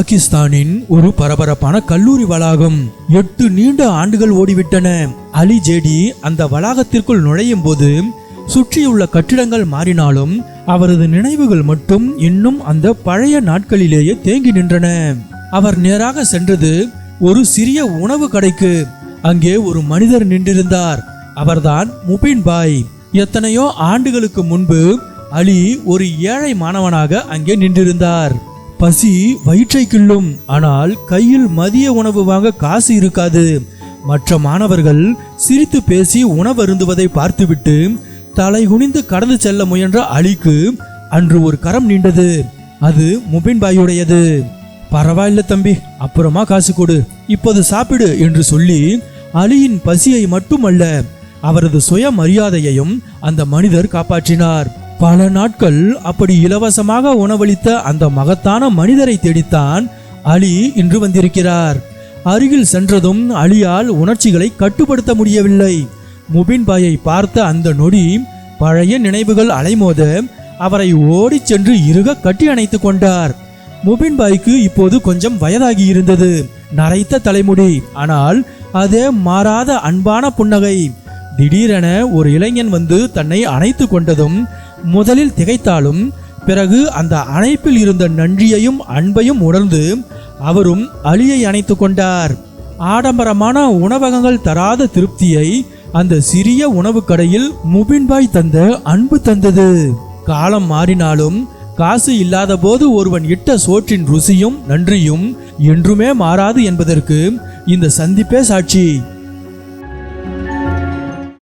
பாகிஸ்தானின் ஒரு பரபரப்பான கல்லூரி வளாகம். 8 நீண்ட ஆண்டுகள் ஓடிவிட்டன. அலி ஜேடி அந்த வளாகத்திற்குள் நுழையும் போது சுற்றியுள்ள கட்டிடங்கள் மாறினாலும் அவரது நினைவுகள் மட்டும் இன்னும் அந்த பழைய நாட்களிலேயே தேங்கி நின்றன. அவர் நேராக சென்றது ஒரு சிறிய உணவு கடைக்கு. அங்கே ஒரு மனிதர் நின்றிருந்தார். அவர்தான் முபின் பாய். எத்தனையோ ஆண்டுகளுக்கு முன்பு அலி ஒரு ஏழை மாணவனாக அங்கே நின்றிருந்தார். பசி வயிற்றை கிள்ளும், ஆனால் கையில் மதிய உணவு வாங்க காசு இருக்காது. மற்ற மாணவர்கள் சிரித்து பேசி உணவு அருந்துவதை பார்த்துவிட்டு தலை குனிந்து கடந்து செல்ல முயன்ற அலிக்கு அன்று ஒரு கரம் நீண்டது. அது முபின் பாயுடையது. பரவாயில்ல தம்பி, அப்புறமா காசு கொடு, இப்போது சாப்பிடு என்று சொல்லி அலியின் பசியை மட்டுமல்ல அவரது சுய மரியாதையையும் அந்த மனிதர் காப்பாற்றினார். பல நாட்கள் அப்படி இலவசமாக உணவளித்த அந்த மகத்தான மனிதரை தேடித்தான் அலி இன்று வந்திருக்கிறார். அருகில் சென்றதும் அலியால் உணர்ச்சிகளை கட்டுப்படுத்த முடியவில்லை. முபின் பாயை பார்த்த அந்த நொடி பழைய நினைவுகள் அலைமோத அவரை ஓடி சென்று இறுக கட்டி அணைத்து கொண்டார். முபின் பாய்க்கு இப்போது கொஞ்சம் வயதாகி இருந்தது. நரைத்த தலைமுடி, ஆனால் அதே மாறாத அன்பான புன்னகை. திடீரென ஒரு இளைஞன் வந்து தன்னை அணைத்து கொண்டதும் முதலில் திகைத்தாலும் பிறகு அந்த அணைப்பில் இருந்த நன்றியையும் அன்பையும் உணர்ந்து அவரும் அலியை அணைத்து கொண்டார். ஆடம்பரமான உணவகங்கள் தராத திருப்தியை அந்த சிறிய உணவு கடையில் முபின் பாய் தந்த அன்பு தந்தது. காலம் மாறினாலும் காசு இல்லாத போது ஒருவன் இட்ட சோற்றின் ருசியும் நன்றியும் என்றுமே மாறாது என்பதற்கு இந்த சந்திப்பே சாட்சி.